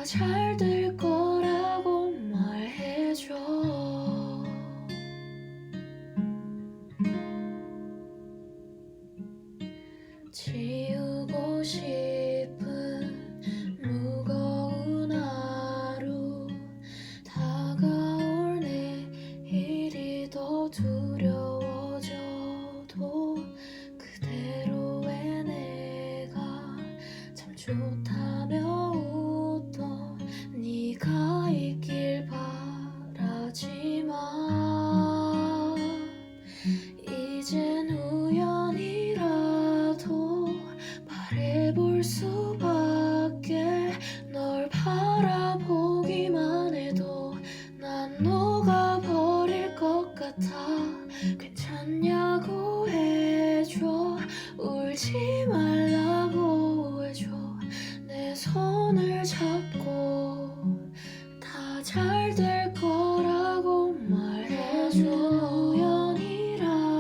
잘 될 거라고 말해줘. 지우고 싶은 무거운 하루, 다가올 내일이 더 두려워져도 그대로의 내가 참 좋다며 웃던 네가 있길 바라지만 이젠 우연이라도 바래볼 수밖에. 널 바라보기만 해도 난 녹아버릴 것 같아. 괜찮냐고 해줘, 울지 말라고 해줘. 내 손을 잡고 다 잘 될 거라고 말해줘. 우연이라도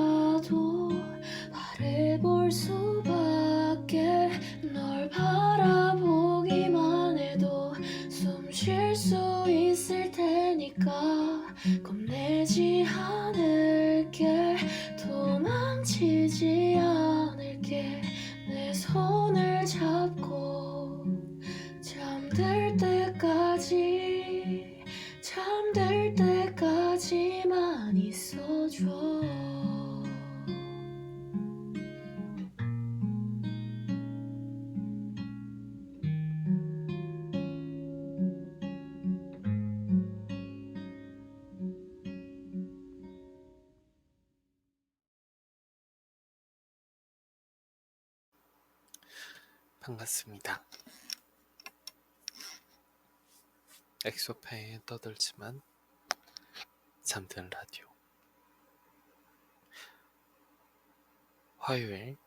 바래볼 수밖에. 널 바라보기만 해도 숨 쉴 수 있을 테니까 겁내지 않을게, 도망치지 않을게. 내 손을 잡고 잠들 때까지만 있어줘. 반갑습니다. 엑소파에 떠들지만 잠든 라디오, 화요일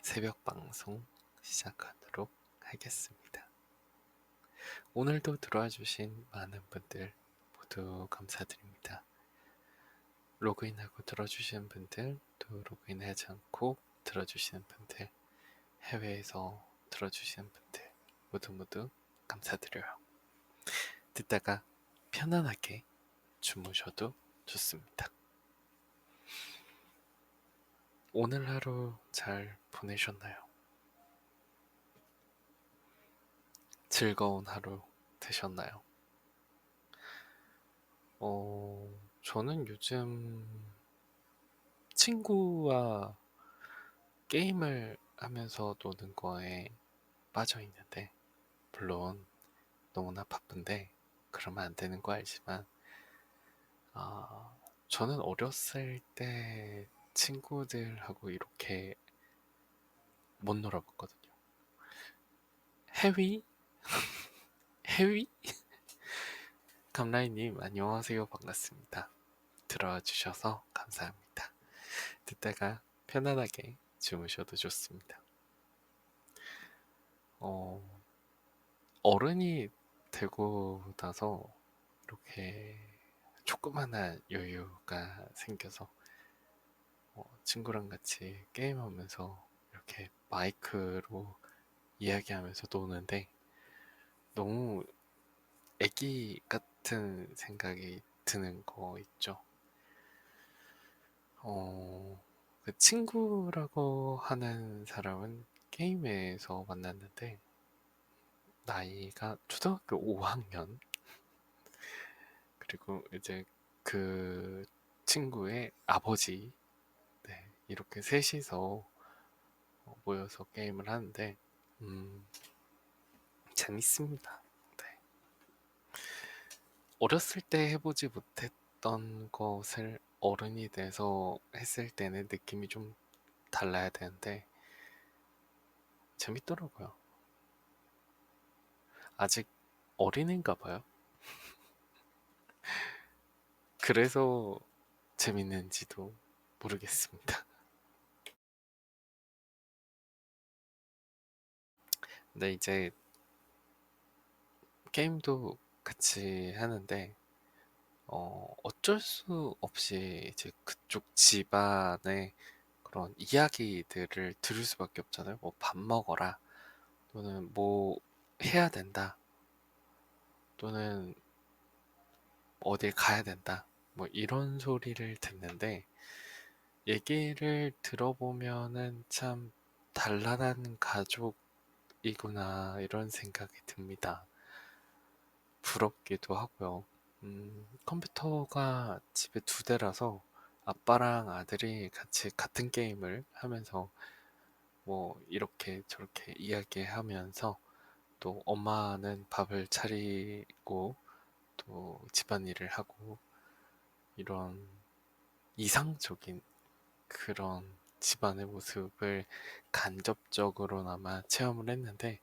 새벽 방송 시작하도록 하겠습니다. 오늘도 들어와 주신 많은 분들 모두 감사드립니다. 로그인하고 들어주시는 분들, 또 로그인하지 않고 들어주시는 분들, 해외에서 들어주시는 분들 모두 감사드려요. 듣다가 편안하게 주무셔도 좋습니다. 오늘 하루 잘 보내셨나요? 즐거운 하루 되셨나요? 저는 요즘 친구와 게임을 하면서 노는 거에 빠져 있는데, 물론 너무나 바쁜데 그러면 안 되는 거 알지만, 저는 어렸을 때 친구들하고 이렇게 못 놀아봤거든요. 해위? 해위? 감라이님 안녕하세요. 반갑습니다. 들어와 주셔서 감사합니다. 듣다가 편안하게 주무셔도 좋습니다. 어른이 되고 나서 이렇게 조그마한 여유가 생겨서 친구랑 같이 게임하면서 이렇게 마이크로 이야기하면서 노는데 너무 애기 같은 생각이 드는 거 있죠. 그 친구라고 하는 사람은 게임에서 만났는데 나이가 초등학교 5학년, 그리고 이제 그 친구의 아버지, 네, 이렇게 셋이서 모여서 게임을 하는데 재밌습니다. 네. 어렸을 때 해보지 못했던 것을 어른이 돼서 했을 때는 느낌이 좀 달라야 되는데 재밌더라고요. 아직 어린인가 봐요. 그래서 재밌는지도 모르겠습니다. 근데 이제 게임도 같이 하는데 어쩔 수 없이 이제 그쪽 집안의 그런 이야기들을 들을 수밖에 없잖아요. 뭐 밥 먹어라, 또는 뭐 해야 된다, 또는 어딜 가야 된다. 뭐 이런 소리를 듣는데 얘기를 들어보면은 참 단란한 가족이구나 이런 생각이 듭니다. 부럽기도 하고요. 컴퓨터가 집에 두 대라서 아빠랑 아들이 같이 같은 게임을 하면서 뭐 이렇게 저렇게 이야기하면서 또 엄마는 밥을 차리고 또 집안일을 하고 이런 이상적인 그런 집안의 모습을 간접적으로나마 체험을 했는데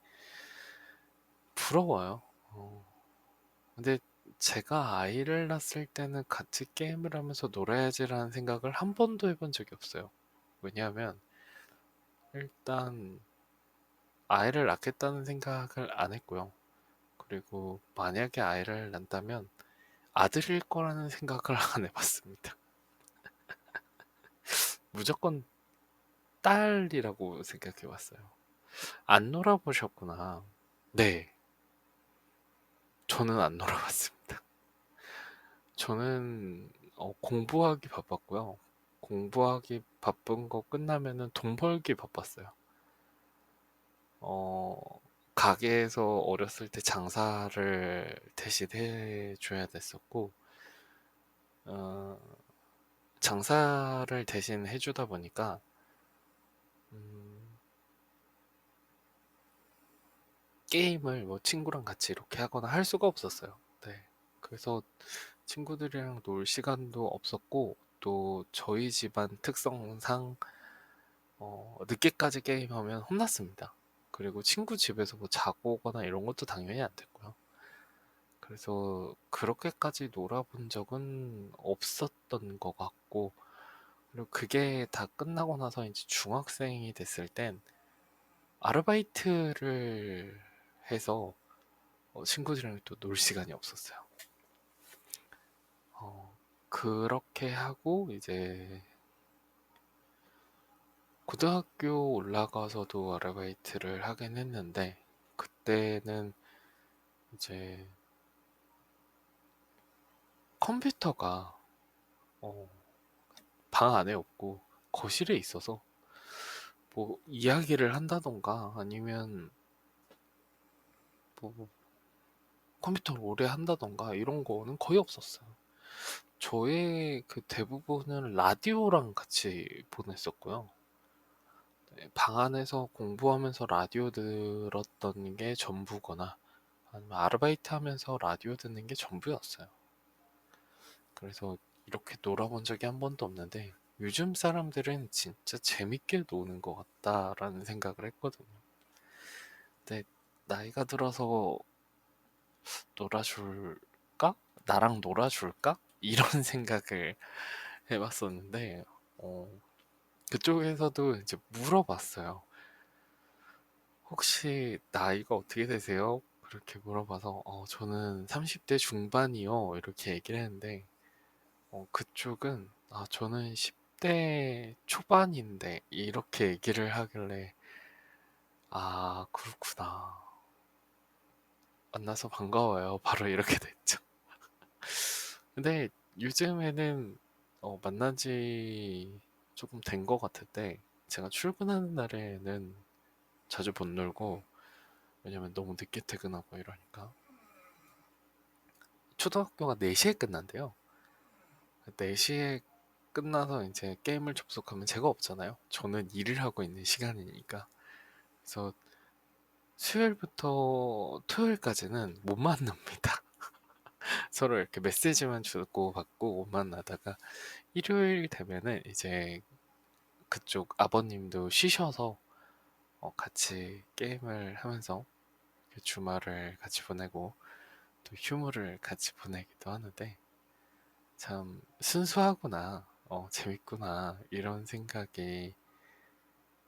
부러워요. 근데 제가 아이를 낳았을 때는 같이 게임을 하면서 놀아야지라는 생각을 한 번도 해본 적이 없어요. 왜냐하면 일단 아이를 낳겠다는 생각을 안 했고요. 그리고 만약에 아이를 낳는다면 아들일 거라는 생각을 안 해봤습니다. 무조건 딸이라고 생각해봤어요. 안 놀아보셨구나. 네, 저는 안 놀아봤습니다. 저는 공부하기 바빴고요. 공부하기 바쁜 거 끝나면은 돈 벌기 바빴어요. 어, 가게에서 어렸을 때 장사를 대신 해줘야 됐었고, 어, 장사를 대신 해주다 보니까, 음, 게임을 뭐 친구랑 같이 이렇게 하거나 할 수가 없었어요. 네. 그래서 친구들이랑 놀 시간도 없었고, 또 저희 집안 특성상 늦게까지 게임하면 혼났습니다. 그리고 친구 집에서 뭐 자고 오거나 이런 것도 당연히 안 됐고요. 그래서 그렇게까지 놀아본 적은 없었던 것 같고, 그리고 그게 다 끝나고 나서 이제 중학생이 됐을 땐 아르바이트를 해서 친구들이랑 또 놀 시간이 없었어요. 그렇게 하고 이제 고등학교 올라가서도 아르바이트를 하긴 했는데, 그때는 이제 컴퓨터가 어, 방 안에 없고 거실에 있어서 뭐 이야기를 한다던가 아니면 뭐 컴퓨터를 오래 한다던가 이런 거는 거의 없었어요. 저의 그 대부분은 라디오랑 같이 보냈었고요. 네, 방 안에서 공부하면서 라디오 들었던 게 전부거나 아니면 아르바이트 하면서 라디오 듣는 게 전부였어요. 그래서 이렇게 놀아본 적이 한 번도 없는데 요즘 사람들은 진짜 재밌게 노는 것 같다라는 생각을 했거든요. 근데 나이가 들어서 놀아줄까? 나랑 놀아줄까? 이런 생각을 해봤었는데 그쪽에서도 이제 물어봤어요. 혹시 나이가 어떻게 되세요? 그렇게 물어봐서 저는 30대 중반이요 이렇게 얘기를 했는데 그쪽은 저는 10대 초반인데 이렇게 얘기를 하길래 그렇구나. 만나서 반가워요. 바로 이렇게 됐죠. 근데 요즘에는 만난 지 조금 된 것 같은데 제가 출근하는 날에는 자주 못 놀고 왜냐면 너무 늦게 퇴근하고 이러니까 초등학교가 4시에 끝난대요. 4시에 끝나서 이제 게임을 접속하면 제가 없잖아요. 저는 일을 하고 있는 시간이니까. 그래서 수요일부터 토요일까지는 못 만납니다. 서로 이렇게 메시지만 주고 받고 못 만나다가 일요일 되면은 이제 그쪽 아버님도 쉬셔서 같이 게임을 하면서 그 주말을 같이 보내고 또 휴무를 같이 보내기도 하는데 참 순수하구나, 재밌구나 이런 생각이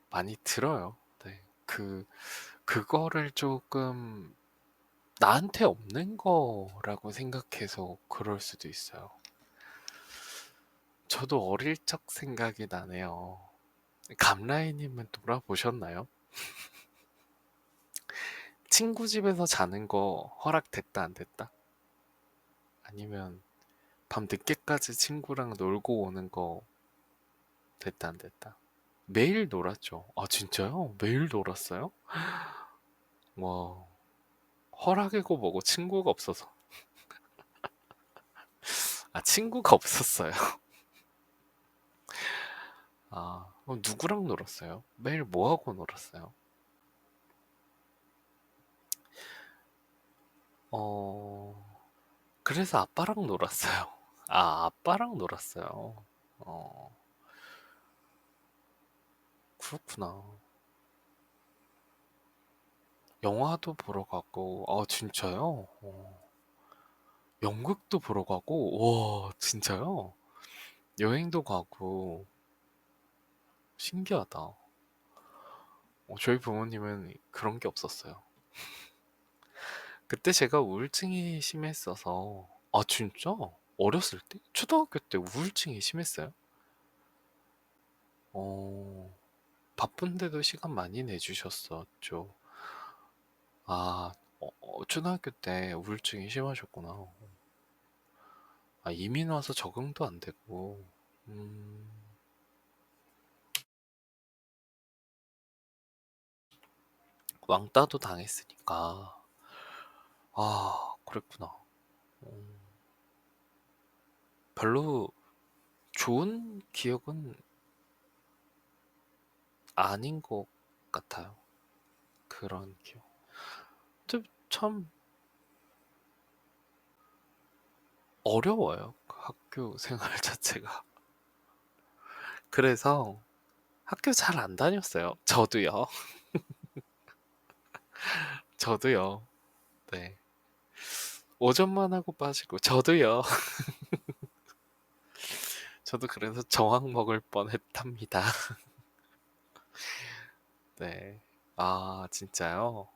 많이 들어요. 네. 그거를 조금 나한테 없는 거라고 생각해서 그럴 수도 있어요. 저도 어릴 적 생각이 나네요. 감라이님은 놀아보셨나요? 친구 집에서 자는 거 허락됐다 안 됐다? 아니면 밤 늦게까지 친구랑 놀고 오는 거 됐다 안 됐다. 매일 놀았죠. 아, 진짜요? 매일 놀았어요? 와, 허락이고 뭐고 친구가 없어서. 아, 친구가 없었어요. 아, 그럼 누구랑 놀았어요? 매일 뭐 하고 놀았어요? 어, 그래서 아빠랑 놀았어요. 아, 아빠랑 놀았어요. 어, 그렇구나. 영화도 보러 가고, 아, 진짜요? 연극도 보러 가고, 와, 진짜요? 여행도 가고, 신기하다. 저희 부모님은 그런 게 없었어요. 그때 제가 우울증이 심했어서, 아, 진짜? 어렸을 때? 초등학교 때 우울증이 심했어요? 어, 바쁜데도 시간 많이 내주셨었죠. 아, 초등학교 때 우울증이 심하셨구나. 아, 이민 와서 적응도 안 되고, 음, 왕따도 당했으니까. 아, 그랬구나. 음, 별로 좋은 기억은 아닌 것 같아요. 그런 기억. 근데 참 어려워요. 그 학교 생활 자체가. 그래서 학교 잘 안 다녔어요. 저도요. 저도요. 네. 오전만 하고 빠지고, 저도요. 저도 그래서 정황 먹을 뻔했답니다. 네. 아, 진짜요?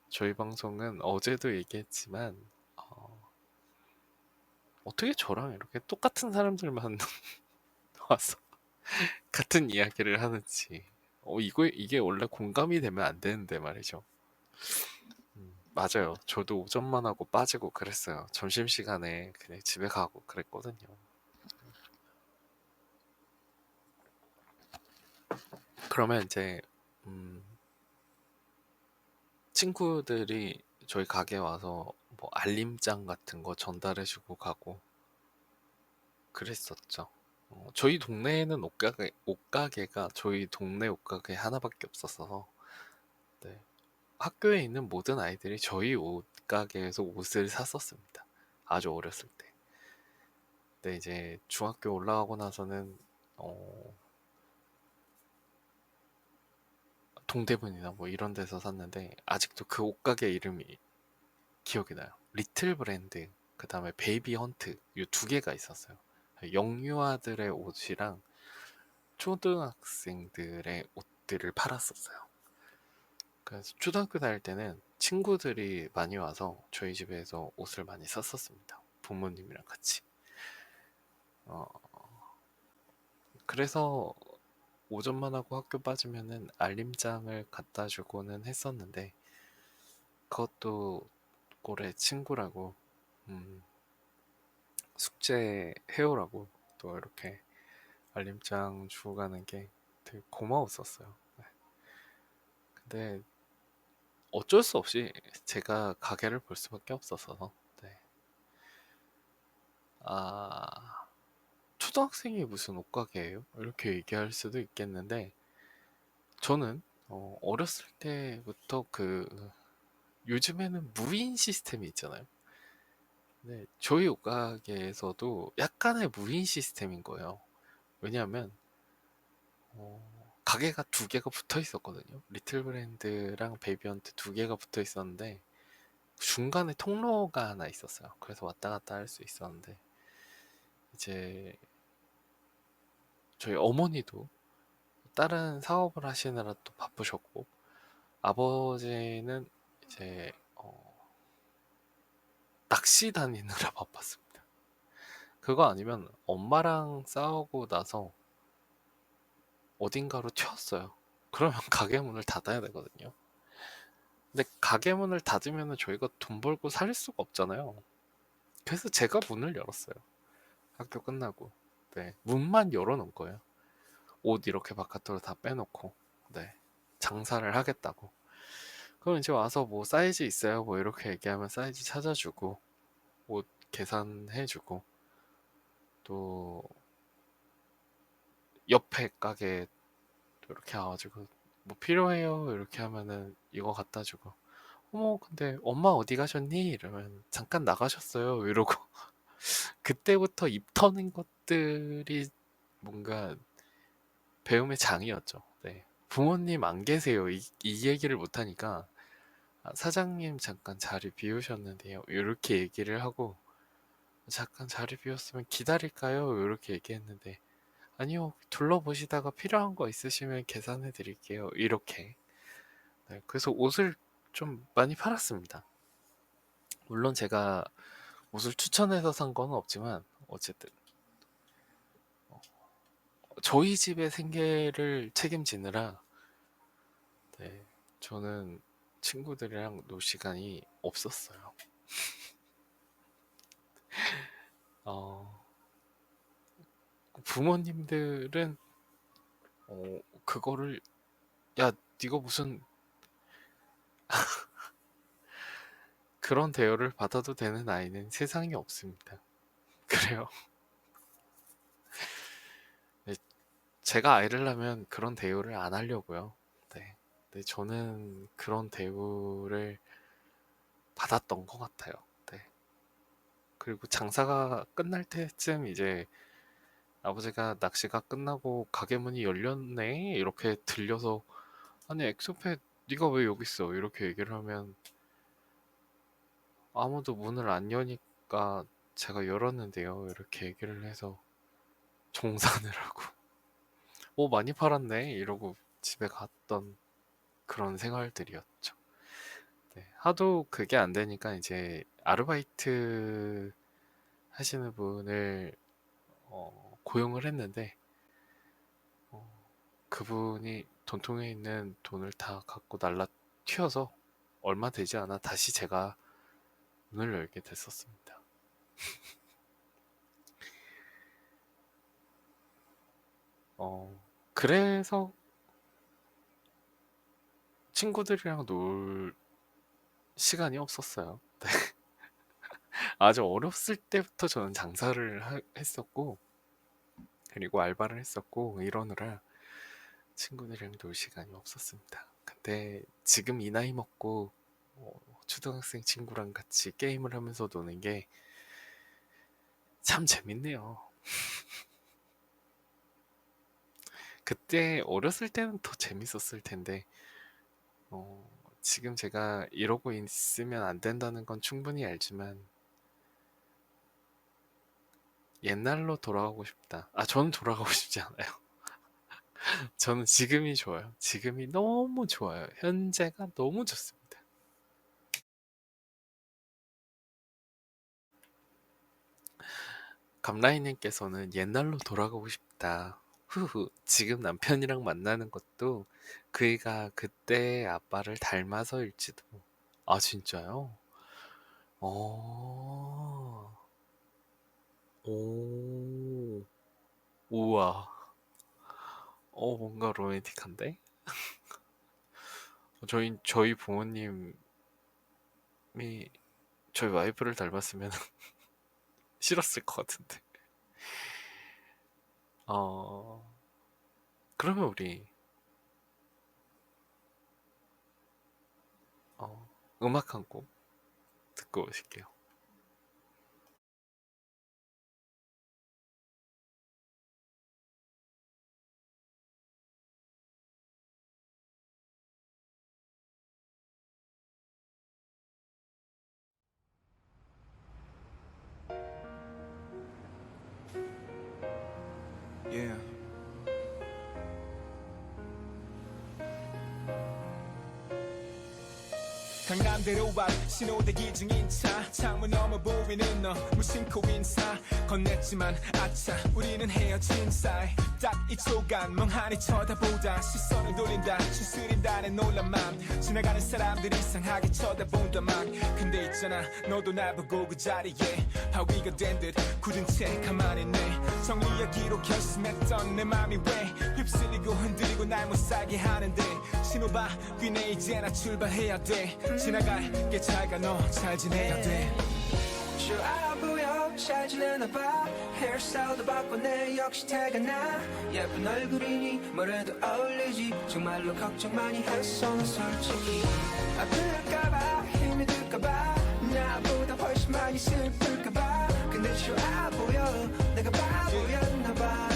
저희 방송은 어제도 얘기했지만, 어, 어떻게 저랑 이렇게 똑같은 사람들만 와서 같은 이야기를 하는지. 이게 원래 공감이 되면 안 되는데 말이죠. 맞아요. 저도 오전만 하고 빠지고 그랬어요. 점심시간에 그냥 집에 가고 그랬거든요. 그러면 이제, 음, 친구들이 저희 가게 와서 뭐 알림장 같은 거 전달해주고 가고 그랬었죠. 저희 동네에는 옷가게가 저희 동네 옷가게 하나밖에 없었어서, 네. 학교에 있는 모든 아이들이 저희 옷가게에서 옷을 샀었습니다. 아주 어렸을 때. 근데 이제 중학교 올라가고 나서는, 어, 동대문이나 뭐 이런 데서 샀는데, 아직도 그 옷가게 이름이 기억이 나요. 리틀 브랜드, 그 다음에 베이비 헌트, 이 두 개가 있었어요. 영유아들의 옷이랑 초등학생들의 옷들을 팔았었어요. 그래서 초등학교 다닐 때는 친구들이 많이 와서 저희 집에서 옷을 많이 샀었습니다. 부모님이랑 같이. 어, 그래서 오전만 하고 학교 빠지면은 알림장을 갖다 주고는 했었는데, 그것도 올해 친구라고, 음, 숙제 해오라고 또 이렇게 알림장 주고 가는 게 되게 고마웠었어요. 네. 근데 어쩔 수 없이 제가 가게를 볼 수밖에 없었어서, 네. 아, 초등학생이 무슨 옷가게예요? 이렇게 얘기할 수도 있겠는데, 저는 어렸을 때부터 요즘에는 무인 시스템이 있잖아요. 네, 저희 옷가게에서도 약간의 무인 시스템인 거예요. 왜냐하면 가게가 두 개가 붙어 있었거든요. 리틀 브랜드랑 베이비헌트 두 개가 붙어 있었는데 중간에 통로가 하나 있었어요. 그래서 왔다 갔다 할 수 있었는데, 이제 저희 어머니도 다른 사업을 하시느라 또 바쁘셨고, 아버지는 이제 낚시 다니느라 바빴습니다. 그거 아니면 엄마랑 싸우고 나서 어딘가로 튀었어요. 그러면 가게 문을 닫아야 되거든요. 근데 가게 문을 닫으면 저희가 돈 벌고 살 수가 없잖아요. 그래서 제가 문을 열었어요. 학교 끝나고. 네, 문만 열어놓은 거예요. 옷 이렇게 바깥으로 다 빼놓고. 네, 장사를 하겠다고. 그럼 이제 와서 뭐 사이즈 있어요? 뭐 이렇게 얘기하면 사이즈 찾아주고, 옷 계산해주고, 또 옆에 가게 또 이렇게 와가지고 뭐 필요해요? 이렇게 하면은 이거 갖다 주고. 어머, 근데 엄마 어디 가셨니? 이러면 잠깐 나가셨어요. 이러고. 그때부터 입 터는 것들이 뭔가 배움의 장이었죠. 네. 부모님 안 계세요. 이 얘기를 못하니까 아, 사장님 잠깐 자리 비우셨는데요. 이렇게 얘기를 하고 잠깐 자리 비웠으면 기다릴까요? 이렇게 얘기했는데 아니요. 둘러보시다가 필요한 거 있으시면 계산해 드릴게요. 이렇게. 네, 그래서 옷을 좀 많이 팔았습니다. 물론 제가 옷을 추천해서 산 건 없지만 어쨌든 저희 집의 생계를 책임지느라 네, 저는 친구들이랑 놀 시간이 없었어요. 어, 부모님들은 그거를 야, 네가 무슨 그런 대우를 받아도 되는 아이는 세상에 없습니다. 그래요. 네, 제가 아이를 낳으면 그런 대우를 안 하려고요. 네. 네, 저는 그런 대우를 받았던 것 같아요. 네. 그리고 장사가 끝날 때쯤 이제 아버지가 낚시가 끝나고 가게 문이 열렸네 이렇게 들려서 아니 엑소펫 네가 왜 여기 있어 이렇게 얘기를 하면 아무도 문을 안 여니까 제가 열었는데요 이렇게 얘기를 해서 정산을 하고 오 많이 팔았네 이러고 집에 갔던 그런 생활들이었죠. 네, 하도 그게 안 되니까 이제 아르바이트 하시는 분을 고용을 했는데 어, 그분이 돈통에 있는 돈을 다 갖고 날라 튀어서 얼마 되지 않아 다시 제가 문을 열게 됐었습니다. 그래서 친구들이랑 놀 시간이 없었어요. 네. 아주 어렸을 때부터 저는 장사를 했었고, 그리고 알바를 했었고, 이러느라 친구들이랑 놀 시간이 없었습니다. 근데 지금 이 나이 먹고 초등학생 친구랑 같이 게임을 하면서 노는 게 참 재밌네요. 그때 어렸을 때는 더 재밌었을 텐데, 어, 지금 제가 이러고 있으면 안 된다는 건 충분히 알지만, 옛날로 돌아가고 싶다. 아, 저는 돌아가고 싶지 않아요. 저는 지금이 좋아요. 지금이 너무 좋아요. 현재가 너무 좋습니다. 감라이님께서는 옛날로 돌아가고 싶다. 후후, 지금 남편이랑 만나는 것도 그이가 그때 아빠를 닮아서일지도. 아, 진짜요? 어, 오, 우와. 뭔가 로맨틱한데? 저희 부모님이 저희 와이프를 닮았으면 싫었을 것 같은데. 어, 그러면 우리, 음악 한 곡 듣고 오실게요. Yeah. 강남대로 앞 신호대기 중인 차 창문 너머 보이는 너 무심코 인사 건넸지만 아차 우리는 헤어진 사이 딱 2초간 멍하니 쳐다보다 시선을 돌린다 추스린다는 놀란 맘 지나가는 사람들이 이상하게 쳐다본다 막 근데 있잖아 너도 날 보고 그 자리에 바위가 된 듯 굳은 채 가만히 있네 정리하기로 결심했던 내 맘이 왜 휩쓸리고 흔들리고 날 못 살게 하는데 신호봐 귀네 이제 나 출발해야 돼 지나갈게 잘 가 너 잘 지내야 돼 저 알아 보여 잘 지내나 봐 헤어스타일도 바꿨네 역시 태가 나 예쁜 얼굴이니 뭐래도 어울리지 정말로 걱정 많이 했어 난 솔직히 아플까봐 힘이 들까봐 나보다 훨씬 많이 슬플까봐 근데 저 알아 보여 내가 바보였나 봐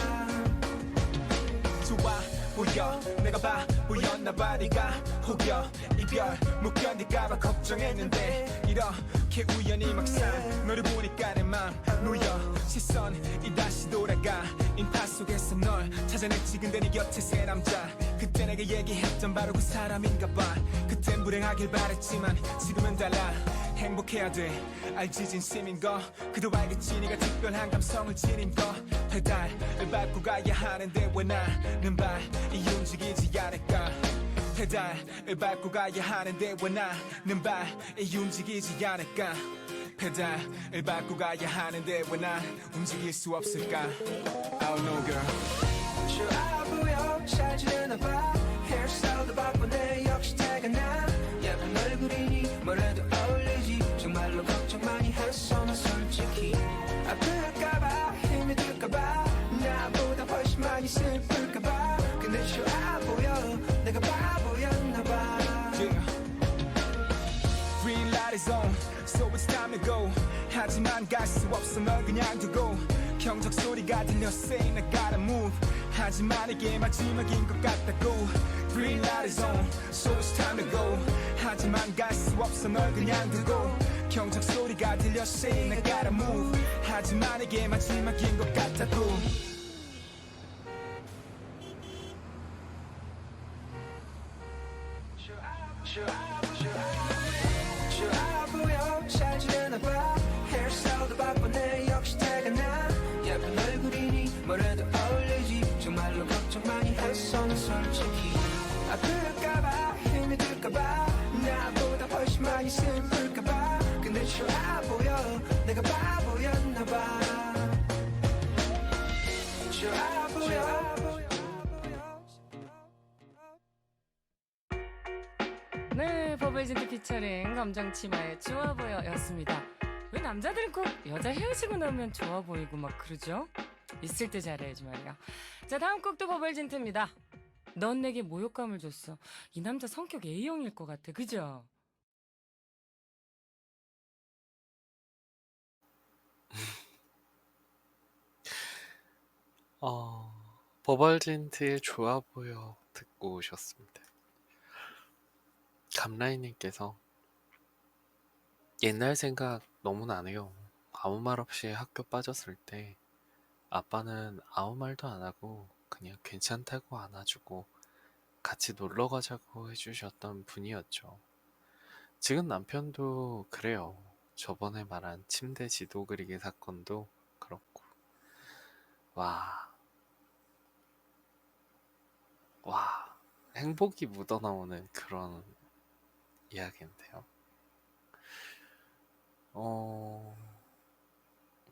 좋아 보여 내가 바보였나봐 네가 혹여 이별 못 견딜까봐 걱정했는데 이렇게 우연히 막상 너를 보니까 내 맘 놓여 시선이 다시 돌아가 인파 속에서 널 찾아냈지 근데 네 곁에 새 남자 그때 내가 얘기했던 바로 그 사람인가 봐 그땐 불행하길 바랬지만 지금은 달라 행복해야 돼 알지 진심인 거 그도 알겠지 네가 특별한 감성을 지닌 거 페달을 밟고 가야 하는데 왜 나는 발이 움직이지 않을까 페달을 밟고 가야 하는데 왜 나는 발이 움직이지 않을까 페달을 밟고 가야 하는데 왜 난 움직일 수 없을까 Oh no girl 저 알아 보여 잘 지내나 봐 헤어스타일도 바꿨네 역시 태가 나 예쁜 얼굴이니 뭐래도 어울리지 정말로 걱정 많이 했어 난 솔직히 아플까봐 힘이 들까봐 나보다 훨씬 많이 슬플까봐 근데 저 알아 보여 내가 바보였나 봐 Green light is on So it's time to go 하지만 갈 수 없어 널 그냥 두고 경적 소리가 들려 Saying I gotta move 하지만 이게 마지막인 것 같다고 Green light is on So it's time to go 하지만 갈 수 없어 널 그냥 두고 경적 소리가 들려 Saying I gotta move 하지만 이게 마지막인 것 같다고 저 알아 보여 잘 지내나 봐 헤어스타일도 바꿨네 역시 태가 나 예쁜 얼굴이니 뭐래도 어울리지 정말로 걱정 많이 했어 난 솔직히 아플까봐 힘이 들까봐 나보다 훨씬 많이 슬플까봐 근데 저 알아 보여 내가 바보였나 봐 저 알아 보여 네, 버블진트 피처링 검정치마의 좋아 보여 였습니다. 왜 남자들은 꼭 여자 헤어지고 나면 좋아 보이고 막 그러죠? 있을 때 잘해야지 말이야. 자, 다음 곡도 버블진트입니다. 넌 내게 모욕감을 줬어. 이 남자 성격 A형일 것 같아, 그죠? 버벌진트의 좋아 보여 듣고 오셨습니다. 감라이님께서 옛날 생각 너무 나네요. 아무 말 없이 학교 빠졌을 때 아빠는 아무 말도 안 하고 그냥 괜찮다고 안아주고 같이 놀러 가자고 해주셨던 분이었죠. 지금 남편도 그래요. 저번에 말한 침대 지도 그리기 사건도 그렇고. 와, 행복이 묻어나오는 그런 이야기인데요.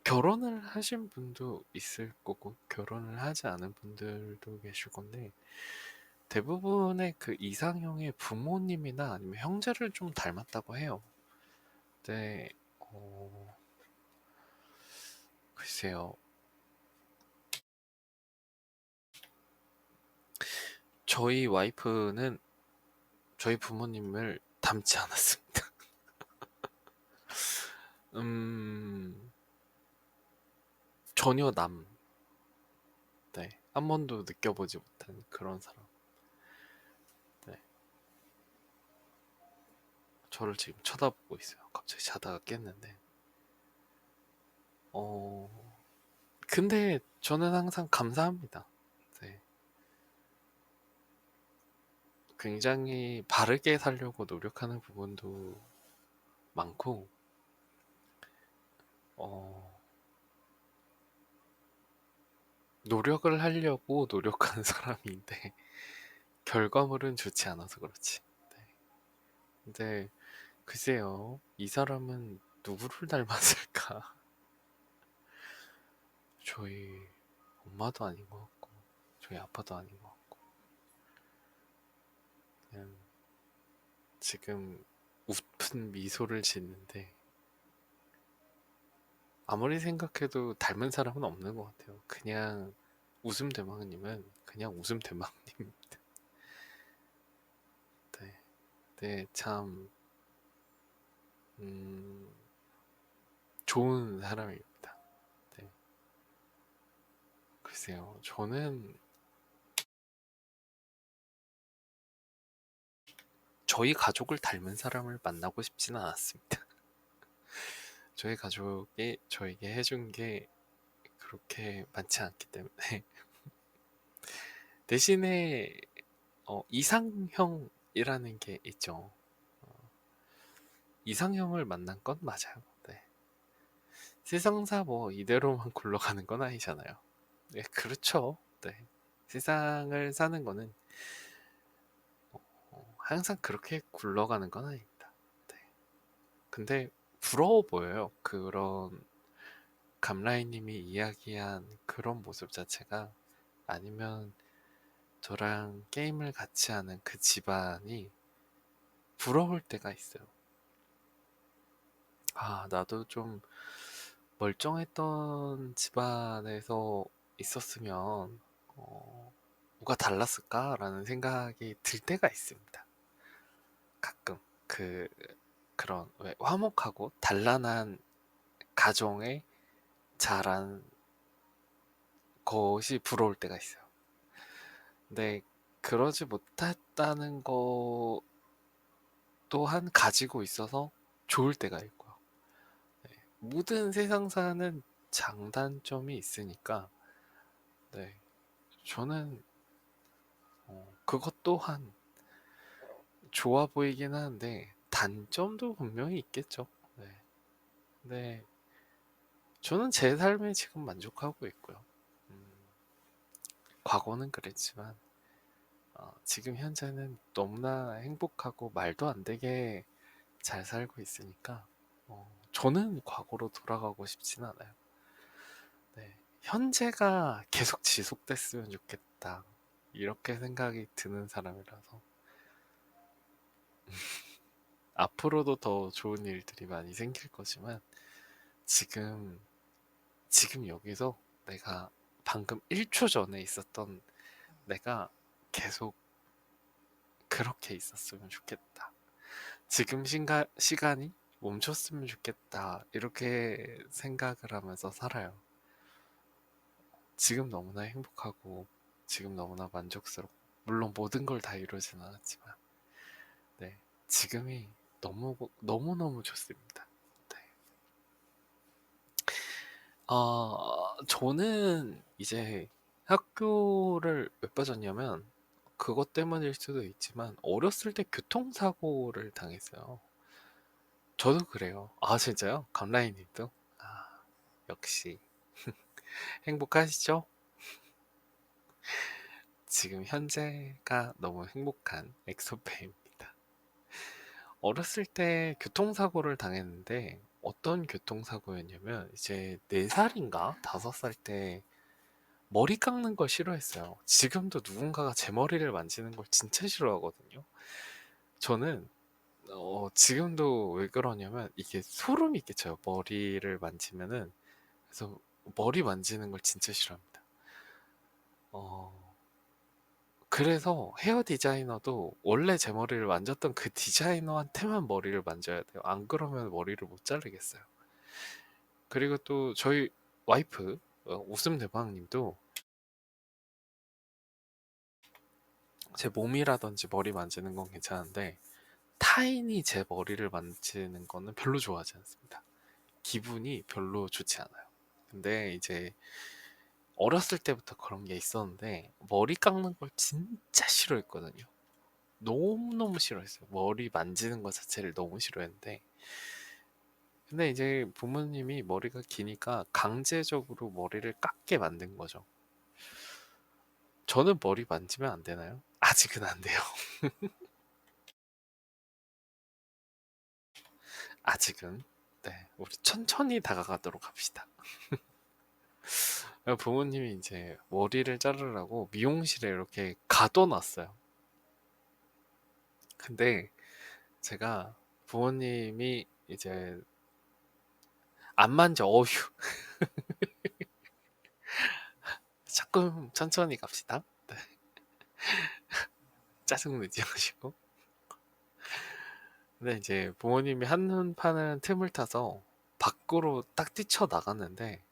결혼을 하신 분도 있을 거고, 결혼을 하지 않은 분들도 계실 건데, 대부분의 그 이상형의 부모님이나 아니면 형제를 좀 닮았다고 해요. 근데, 글쎄요. 저희 와이프는 저희 부모님을 닮지 않았습니다. 전혀 네. 한 번도 느껴보지 못한 그런 사람. 네. 저를 지금 쳐다보고 있어요. 갑자기 자다가 깼는데. 근데 저는 항상 감사합니다. 네. 굉장히 바르게 살려고 노력하는 부분도 많고, 어, 노력을 하려고 노력하는 사람인데, 결과물은 좋지 않아서 그렇지. 네. 근데, 글쎄요, 이 사람은 누구를 닮았을까? 저희 엄마도 아닌 것 같고, 저희 아빠도 아닌 것 같고, 그냥 지금 웃픈 미소를 짓는데, 아무리 생각해도 닮은 사람은 없는 것 같아요. 그냥 웃음 대망님은 그냥 웃음 대망님입니다. 네, 네, 참 음, 좋은 사람입니다. 네, 글쎄요, 저는 저희 가족을 닮은 사람을 만나고 싶지는 않았습니다. 저희 가족이 저에게 해준 게 그렇게 많지 않기 때문에 대신에 이상형이라는 게 있죠. 어, 이상형을 만난 건 맞아요. 네. 세상사 뭐 이대로만 굴러가는 건 아니잖아요. 네, 그렇죠. 네. 세상을 사는 거는 항상 그렇게 굴러가는 건 아닙니다. 네. 근데 부러워 보여요. 그런 감라이님이 이야기한 그런 모습 자체가 아니면 저랑 게임을 같이 하는 그 집안이 부러울 때가 있어요. 아, 나도 좀 멀쩡했던 집안에서 있었으면 뭐가 달랐을까라는 생각이 들 때가 있습니다. 가끔 그 그런 왜 화목하고 단란한 가정에 자란 것이 부러울 때가 있어요. 근데 그러지 못했다는 거 또한 가지고 있어서 좋을 때가 있고요. 네, 모든 세상사는 장단점이 있으니까 네, 저는 그것 또한 좋아 보이긴 하는데 단점도 분명히 있겠죠. 네. 네. 저는 제 삶에 지금 만족하고 있고요. 음, 과거는 그랬지만 지금 현재는 너무나 행복하고 말도 안 되게 잘 살고 있으니까 저는 과거로 돌아가고 싶진 않아요. 네. 현재가 계속 지속됐으면 좋겠다. 이렇게 생각이 드는 사람이라서 앞으로도 더 좋은 일들이 많이 생길 거지만 지금 여기서 내가 방금 1초 전에 있었던 내가 계속 그렇게 있었으면 좋겠다. 지금 시간이 멈췄으면 좋겠다. 이렇게 생각을 하면서 살아요. 지금 너무나 행복하고 지금 너무나 만족스럽고 물론 모든 걸 다 이루진 않았지만 네, 지금이 너무너무 좋습니다. 네. 저는 이제 학교를 왜 빠졌냐면 그것 때문일 수도 있지만 어렸을 때 교통사고를 당했어요. 저도 그래요. 아, 진짜요? 감라이님도? 아, 역시 행복하시죠? 지금 현재가 너무 행복한 엑소페입니다. 어렸을 때 교통사고를 당했는데 어떤 교통사고였냐면 이제 4살인가 5살 때 머리 깎는 걸 싫어했어요. 지금도 누군가가 제 머리를 만지는 걸 진짜 싫어하거든요. 저는 지금도 왜 그러냐면 이게 소름이 끼쳐요. 머리를 만지면은 그래서 머리 만지는 걸 진짜 싫어합니다. 어, 그래서 헤어 디자이너도 원래 제 머리를 만졌던 그 디자이너한테만 머리를 만져야 돼요. 안 그러면 머리를 못 자르겠어요. 그리고 또 저희 와이프 웃음 대방님도 제 몸이라든지 머리 만지는 건 괜찮은데 타인이 제 머리를 만지는 거는 별로 좋아하지 않습니다. 기분이 별로 좋지 않아요. 근데 이제 어렸을 때부터 그런 게 있었는데 머리 깎는 걸 진짜 싫어했거든요. 너무너무 싫어했어요. 머리 만지는 것 자체를 너무 싫어했는데 근데 이제 부모님이 머리가 기니까 강제적으로 머리를 깎게 만든 거죠. 저는 머리 만지면 안 되나요? 아직은 안 돼요. 아직은. 네, 우리 천천히 다가가도록 합시다. 부모님이 이제 머리를 자르라고 미용실에 이렇게 가둬놨어요. 근데 제가 부모님이 이제 안 만져, 어휴. 조금 천천히 갑시다. 네. 짜증 내지 마시고. 근데 이제 부모님이 한눈파는 틈을 타서 밖으로 딱 뛰쳐 나갔는데,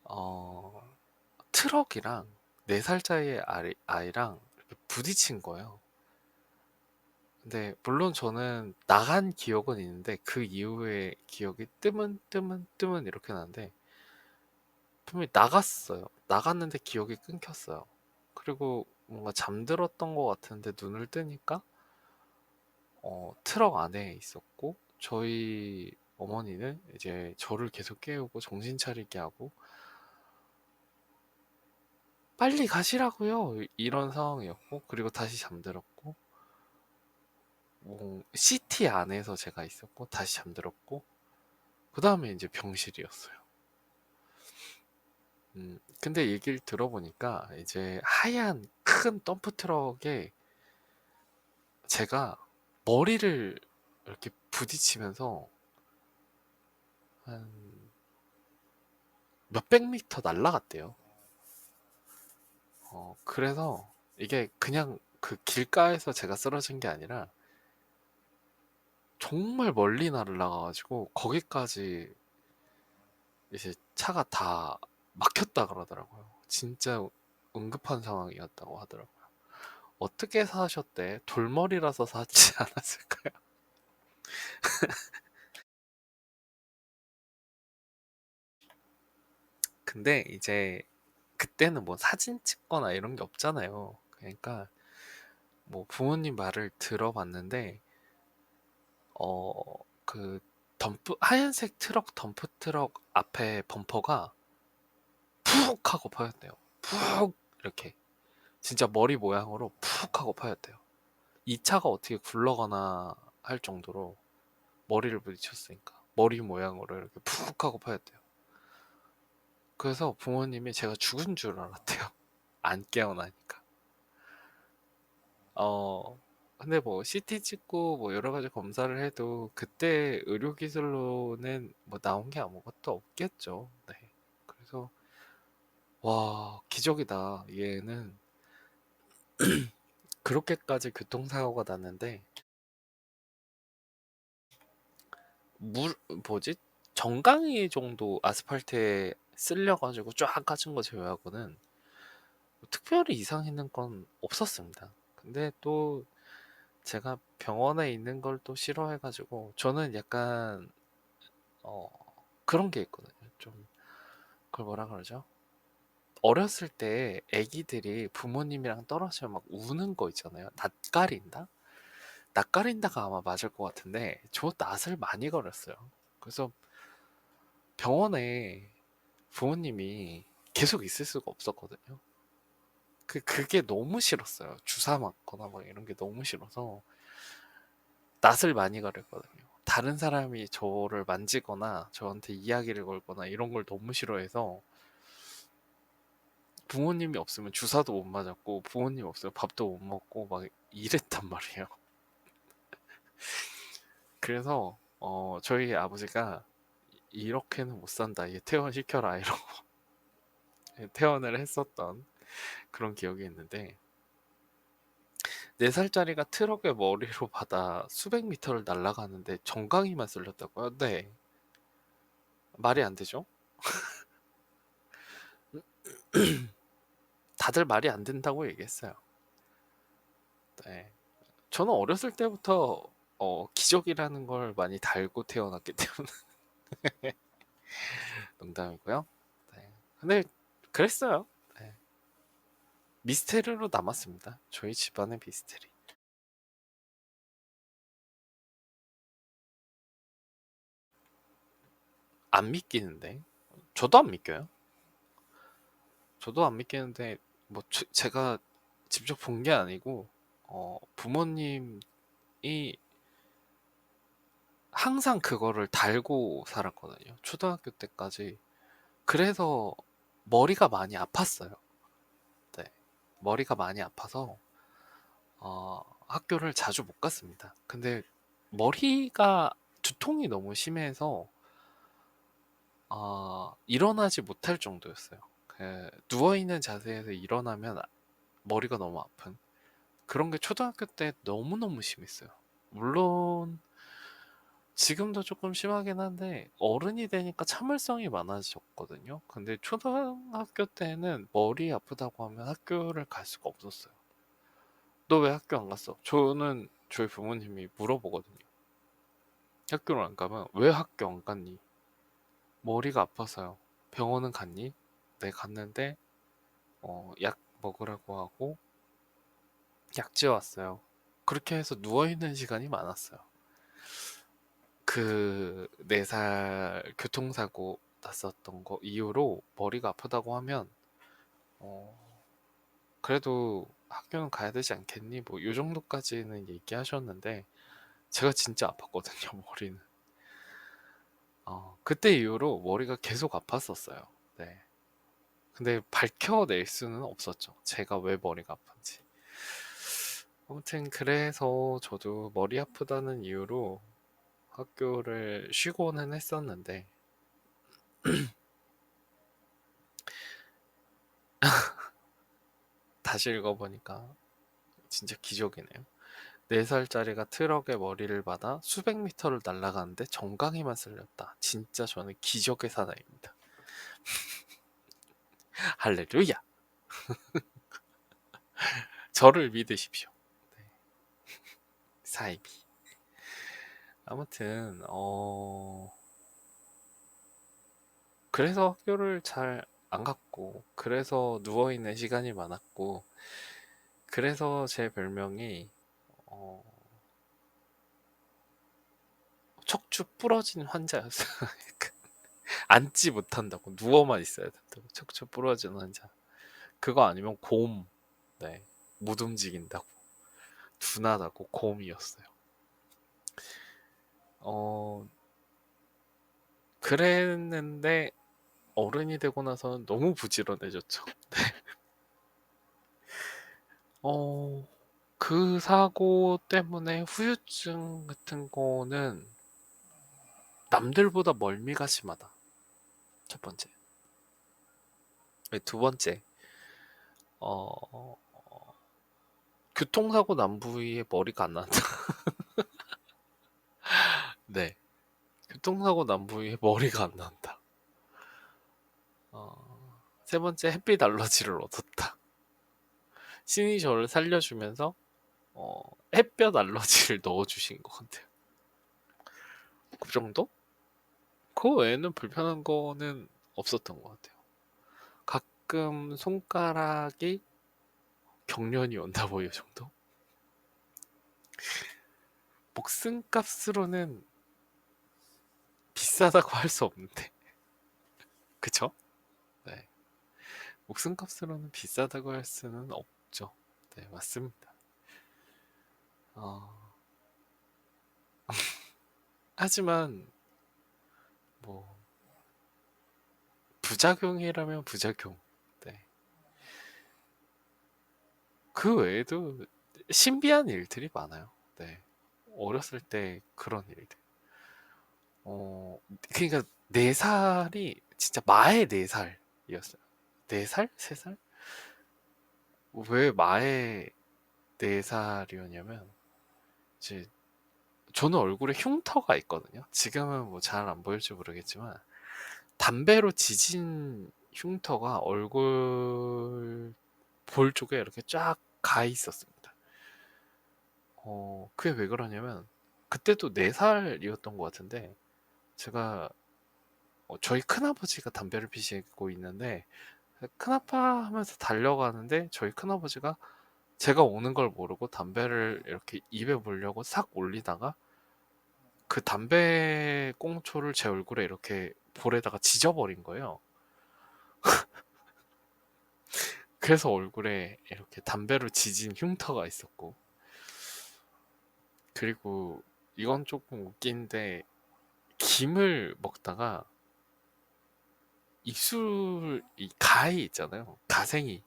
어, 트럭이랑 4살짜리 아이랑 이렇게 부딪힌 거예요. 근데 물론 저는 나간 기억은 있는데 그 이후에 기억이 뜨문 이렇게 나는데 분명히 나갔어요. 나갔는데 기억이 끊겼어요. 그리고 뭔가 잠들었던 것 같은데 눈을 뜨니까 트럭 안에 있었고 저희 어머니는 이제 저를 계속 깨우고 정신 차리게 하고 빨리 가시라고요. 이런 상황이었고 그리고 다시 잠들었고 시티 안에서 제가 있었고 다시 잠들었고 그 다음에 이제 병실이었어요. 근데 얘기를 들어보니까 이제 하얀 큰 덤프 트럭에 제가 머리를 이렇게 부딪히면서 한 몇백 미터 날아갔대요. 그래서 이게 그냥 그 길가에서 제가 쓰러진 게 아니라 정말 멀리 날아가가지고 거기까지 이제 차가 다 막혔다 그러더라고요. 진짜 응급한 상황이었다고 하더라고요. 어떻게 사셨대? 돌머리라서 사지 않았을까요? 근데 이제 그때는 뭐 사진 찍거나 이런 게 없잖아요. 그러니까 뭐 부모님 말을 들어봤는데 그 하얀색 덤프 트럭 앞에 범퍼가 푹 하고 파였대요. 푹 이렇게 진짜 머리 모양으로 푹 하고 파였대요. 이 차가 어떻게 굴러가나 할 정도로 머리를 부딪혔으니까 머리 모양으로 이렇게 푹 하고 파였대요. 그래서 부모님이 제가 죽은 줄 알았대요. 안 깨어나니까. 근데 뭐 CT 찍고 뭐 여러 가지 검사를 해도 그때 의료기술로는 뭐 나온 게 아무것도 없겠죠. 네. 그래서 와, 기적이다. 얘는 그렇게까지 교통사고가 났는데 물 뭐지? 정강이 정도 아스팔트에 쓸려가지고 쫙 까진 거 제외하고는 특별히 이상 있는 건 없었습니다. 근데 또 제가 병원에 있는 걸 또 싫어해가지고 저는 약간 어 그런 게 있거든요. 좀 그걸 뭐라 그러죠? 어렸을 때 애기들이 부모님이랑 떨어지면 막 우는 거 있잖아요. 낯가린다? 낯가린다가 아마 맞을 것 같은데 저 낯을 많이 가렸어요. 그래서 병원에 부모님이 계속 있을 수가 없었거든요. 그게 너무 싫었어요. 주사 맞거나 막 이런 게 너무 싫어서 낯을 많이 가렸거든요. 다른 사람이 저를 만지거나 저한테 이야기를 걸거나 이런 걸 너무 싫어해서 부모님이 없으면 주사도 못 맞았고 부모님 없으면 밥도 못 먹고 막 이랬단 말이에요. 그래서 저희 아버지가 이렇게는 못 산다. 얘 퇴원시켜라 이러고 퇴원을 했었던 그런 기억이 있는데 4살짜리가 트럭의 머리로 받아 수백 미터를 날아가는데 정강이만 쓸렸다고요? 네. 말이 안 되죠? 다들 말이 안 된다고 얘기했어요. 네. 저는 어렸을 때부터 기적이라는 걸 많이 달고 태어났기 때문에 농담이고요. 네. 근데 그랬어요. 네. 미스테리로 남았습니다. 저희 집안의 미스테리. 안 믿기는데 저도 안 믿겨요. 저도 안 믿기는데 뭐 제가 직접 본 게 아니고 부모님이 항상 그거를 달고 살았거든요. 초등학교 때까지. 그래서 머리가 많이 아팠어요. 네. 머리가 많이 아파서 학교를 자주 못 갔습니다. 근데 머리가 두통이 너무 심해서 일어나지 못할 정도였어요. 누워있는 자세에서 일어나면 머리가 너무 아픈 그런 게 초등학교 때 너무너무 심했어요. 물론 지금도 조금 심하긴 한데 어른이 되니까 참을성이 많아졌거든요. 근데 초등학교 때는 머리 아프다고 하면 학교를 갈 수가 없었어요. 너 왜 학교 안 갔어? 저는 저희 부모님이 물어보거든요. 학교를 안 가면 왜 학교 안 갔니? 머리가 아파서요. 병원은 갔니? 네, 갔는데 약 먹으라고 하고 약지 왔어요. 그렇게 해서 누워있는 시간이 많았어요. 그 4살 교통사고 났었던 거 이후로 머리가 아프다고 하면 어, 그래도 학교는 가야 되지 않겠니? 뭐 요 정도까지는 얘기하셨는데 제가 진짜 아팠거든요, 머리는. 그때 이후로 머리가 계속 아팠었어요. 네. 근데 밝혀낼 수는 없었죠. 제가 왜 머리가 아픈지. 아무튼 그래서 저도 머리 아프다는 이유로 학교를 쉬고는 했었는데 다시 읽어보니까 진짜 기적이네요. 4살짜리가 트럭에 머리를 받아 수백 미터를 날아가는데 정강이만 쓸렸다. 진짜 저는 기적의 사나이입니다. 할렐루야! 저를 믿으십시오. 네. 사이비. 아무튼 그래서 학교를 잘 안 갔고 그래서 누워있는 시간이 많았고 그래서 제 별명이 어, 척추 부러진 환자였어요. 앉지 못한다고 누워만 있어야 된다고 척추 부러진 환자. 그거 아니면 곰. 네, 못 움직인다고 둔하다고 곰이었어요. 그랬는데 어른이 되고 나서는 너무 부지런해졌죠. 네. 그 사고 때문에 후유증 같은 거는 남들보다 멀미가 심하다. 첫 번째. 네, 두 번째, 어, 교통사고 난 부위에 머리가 안 난다. 네. 교통사고 난 부위에 머리가 안 난다. 세 번째, 햇빛 알러지를 얻었다. 신이 저를 살려주면서 햇볕 알러지를 넣어주신 것 같아요. 그 정도? 그 외에는 불편한 거는 없었던 것 같아요. 가끔 손가락이 경련이 온다 뭐 이 정도? 목숨값으로는 비싸다고 할 수 없는데 그쵸? 네. 목숨값으로는 비싸다고 할 수는 없죠. 네, 맞습니다. 하지만 뭐 부작용이라면 부작용. 네. 그 외에도 신비한 일들이 많아요. 네. 어렸을 때 그런 일들. 그러니까 4살이 진짜 마의 4살이었어요. 4살? 3살? 왜 마의 4살이었냐면 이제 저는 얼굴에 흉터가 있거든요. 지금은 뭐 잘 안 보일지 모르겠지만 담배로 지진 흉터가 얼굴 볼 쪽에 이렇게 쫙 가 있었습니다. 그게 왜 그러냐면 그때도 4살이었던 것 같은데 제가 저희 큰아버지가 담배를 피시고 있는데 큰아빠 하면서 달려가는데 저희 큰아버지가 제가 오는 걸 모르고 담배를 이렇게 입에 물려고 싹 올리다가 그 담배 꽁초를 제 얼굴에 이렇게 볼에다가 지져버린 거예요. 그래서 얼굴에 이렇게 담배로 지진 흉터가 있었고, 그리고 이건 조금 웃긴데, 김을 먹다가 입술 이 가위 있잖아요. 가생이.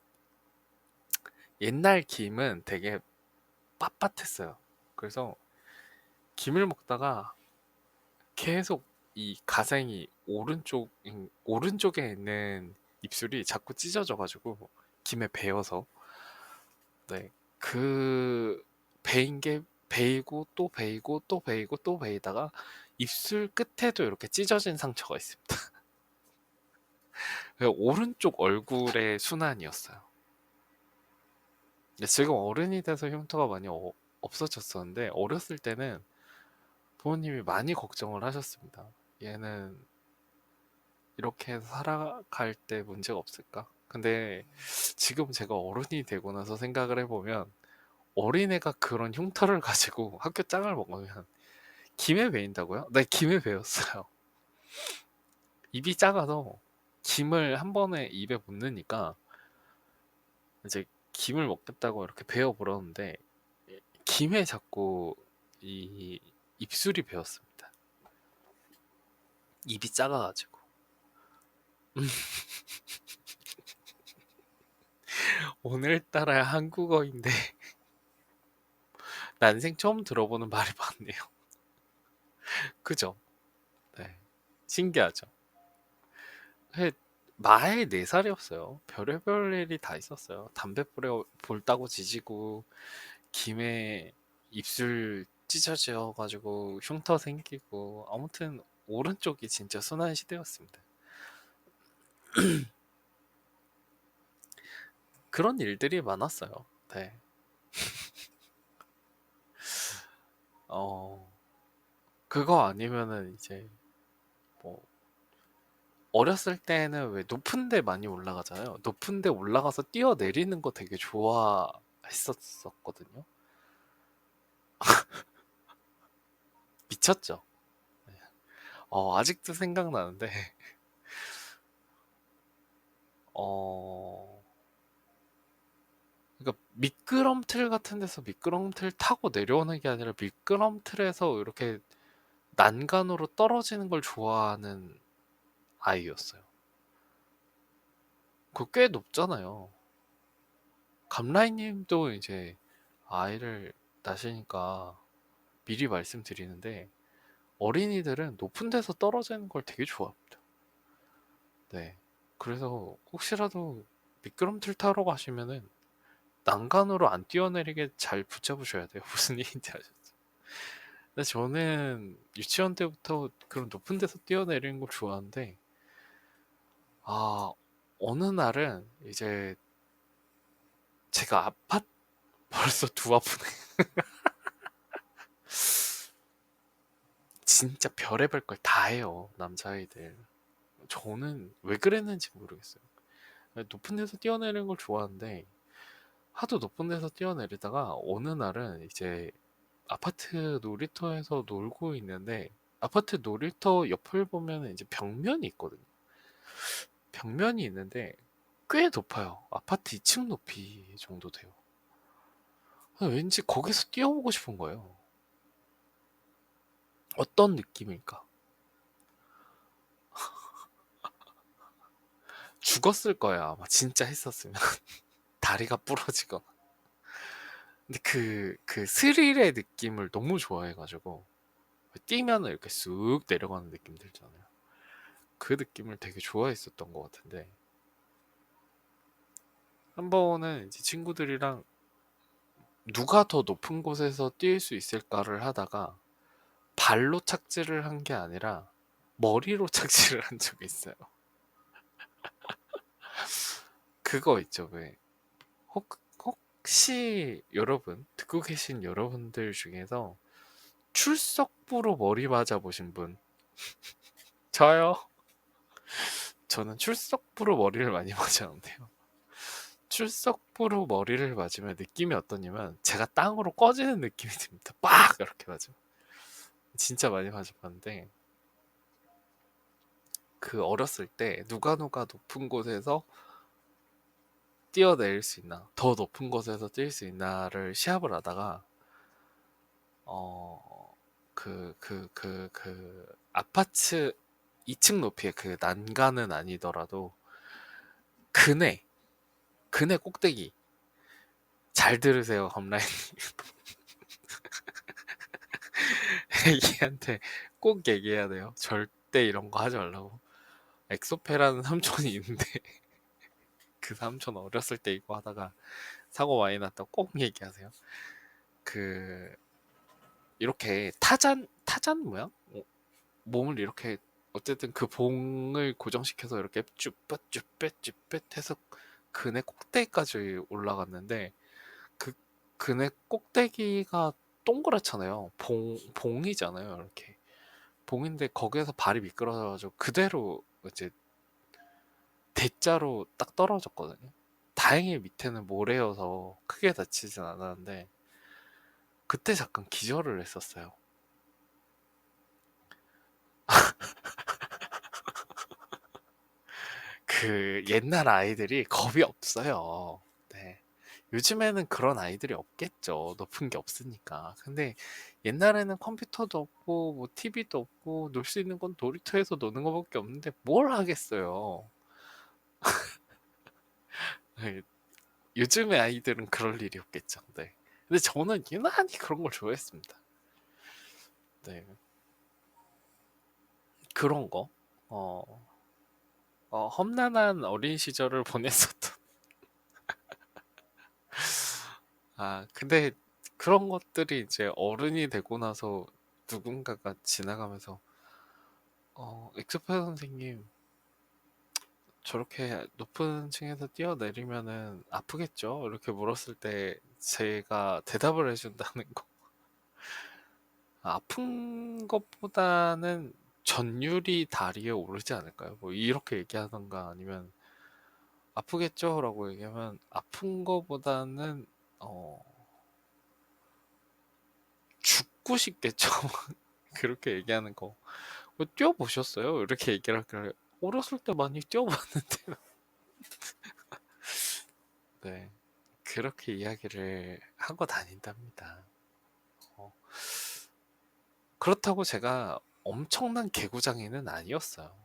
옛날 김은 되게 빳빳했어요. 그래서 김을 먹다가 계속 이 가생이 오른쪽에 있는 입술이 자꾸 찢어져가지고 김에 베어서, 네, 그 베인 게 베이고 또 베이고 또 베이고 또 베이다가 입술 끝에도 이렇게 찢어진 상처가 있습니다. 오른쪽 얼굴의 순환이었어요. 근데 지금 어른이 돼서 흉터가 많이 없어졌었는데, 어렸을 때는 부모님이 많이 걱정을 하셨습니다. 얘는 이렇게 해서 살아갈 때 문제가 없을까? 근데 지금 제가 어른이 되고 나서 생각을 해보면, 어린애가 그런 흉터를 가지고 학교 짱을 먹으면 김에 베인다고요? 네, 김에 베었어요. 입이 작아서 김을 한 번에 입에 못 넣으니까 이제 김을 먹겠다고 이렇게 베어 물었는데, 김에 자꾸 이 입술이 베었습니다. 입이 작아가지고. 오늘따라 한국어인데 난생 처음 들어보는 말이 많네요. 그죠? 네. 신기하죠? 해 마에 4살이었어요. 별의별 일이 다 있었어요. 담배 뿌려 볼 따고 지지고, 김에 입술 찢어져 가지고 흉터 생기고, 아무튼 오른쪽이 진짜 순환 시대였습니다. 그런 일들이 많았어요. 네. 어, 그거 아니면은 이제 뭐 어렸을 때는 왜 높은 데 많이 올라가잖아요. 높은 데 올라가서 뛰어내리는 거 되게 좋아했었거든요. 미쳤죠? 네. 아직도 생각나는데, 어, 그러니까 미끄럼틀 같은 데서 미끄럼틀 타고 내려오는 게 아니라 미끄럼틀에서 이렇게 난간으로 떨어지는 걸 좋아하는 아이였어요. 그거 꽤 높잖아요. 감라이님도 이제 아이를 낳으시니까 미리 말씀드리는데, 어린이들은 높은 데서 떨어지는 걸 되게 좋아합니다. 네. 그래서 혹시라도 미끄럼틀 타러 가시면은 난간으로 안 뛰어내리게 잘 붙잡으셔야 돼요. 무슨 얘기인지 아셨죠? 근데 저는 유치원 때부터 그런 높은 데서 뛰어내리는 걸 좋아하는데, 아, 어느 날은 이제 제가 벌써 두 아프네. 진짜 별의별 걸 다 해요, 남자아이들. 저는 왜 그랬는지 모르겠어요. 높은 데서 뛰어내리는 걸 좋아하는데, 하도 높은 데서 뛰어내리다가 어느 날은 이제 아파트 놀이터에서 놀고 있는데, 아파트 놀이터 옆을 보면 이제 벽면이 있거든요. 벽면이 있는데 꽤 높아요. 아파트 2층 높이 정도 돼요. 왠지 거기서 뛰어보고 싶은 거예요. 어떤 느낌일까? 죽었을 거야, 아마 진짜 했었으면. 다리가 부러지거나. 근데 그 스릴의 느낌을 너무 좋아해가지고, 뛰면 이렇게 쑥 내려가는 느낌 들잖아요. 그 느낌을 되게 좋아했었던 것 같은데, 한 번은 이제 친구들이랑 누가 더 높은 곳에서 뛸 수 있을까를 하다가 발로 착지를 한 게 아니라 머리로 착지를 한 적이 있어요. 그거 있죠, 왜? 혹시 여러분, 듣고 계신 여러분들 중에서 출석부로 머리 맞아 보신 분? 저요. 저는 출석부로 머리를 많이 맞았는데요. 출석부로 머리를 맞으면 느낌이 어떠냐면, 제가 땅으로 꺼지는 느낌이 듭니다. 빡! 이렇게 맞으면. 진짜 많이 맞아봤는데 그 어렸을 때 누가 높은 곳에서 뛰어내릴 수 있나, 더 높은 곳에서 뛸 수 있나를 시합을 하다가 아파트 2층 높이의 그 난간은 아니더라도 그네 꼭대기, 잘 들으세요 컴라인. 애기한테 꼭 얘기해야 돼요. 절대 이런 거 하지 말라고. 엑소페라는 삼촌이 있는데 그 삼촌 어렸을 때 이거 하다가 사고 많이 났다고 꼭 얘기하세요. 그 이렇게 타잔 모양? 몸을 이렇게 어쨌든 그 봉을 고정시켜서 이렇게 쭈뼛 해서 그네 꼭대기까지 올라갔는데 그 그네 꼭대기가 동그랗잖아요. 봉이잖아요. 이렇게 봉인데 거기에서 발이 미끄러져가지고 그대로 이제 대자로 딱 떨어졌거든요. 다행히 밑에는 모래여서 크게 다치진 않았는데 그때 잠깐 기절을 했었어요. 그 옛날 아이들이 겁이 없어요. 네. 요즘에는 그런 아이들이 없겠죠. 높은 게 없으니까. 근데 옛날에는 컴퓨터도 없고 뭐 TV도 없고 놀 수 있는 건 놀이터에서 노는 거밖에 없는데 뭘 하겠어요. 네, 요즘의 아이들은 그럴 일이 없겠죠. 네. 근데 저는 유난히 그런 걸 좋아했습니다. 네. 그런 거. 어, 험난한 어린 시절을 보냈었던. 근데 그런 것들이 이제 어른이 되고 나서 누군가가 지나가면서, 엑소페 선생님, 저렇게 높은 층에서 뛰어내리면은 아프겠죠? 이렇게 물었을 때 제가 대답을 해준다는 거. 아픈 것보다는 전율이 다리에 오르지 않을까요? 뭐 이렇게 얘기하던가 아니면 아프겠죠? 라고 얘기하면 아픈 거보다는 어, 죽고 싶겠죠? 그렇게 얘기하는 거. 뛰어보셨어요? 이렇게 얘기를 할까요? 어렸을 때 많이 뛰어봤는데. 네. 그렇게 이야기를 하고 다닌답니다. 어, 그렇다고 제가 엄청난 개구장이는 아니었어요.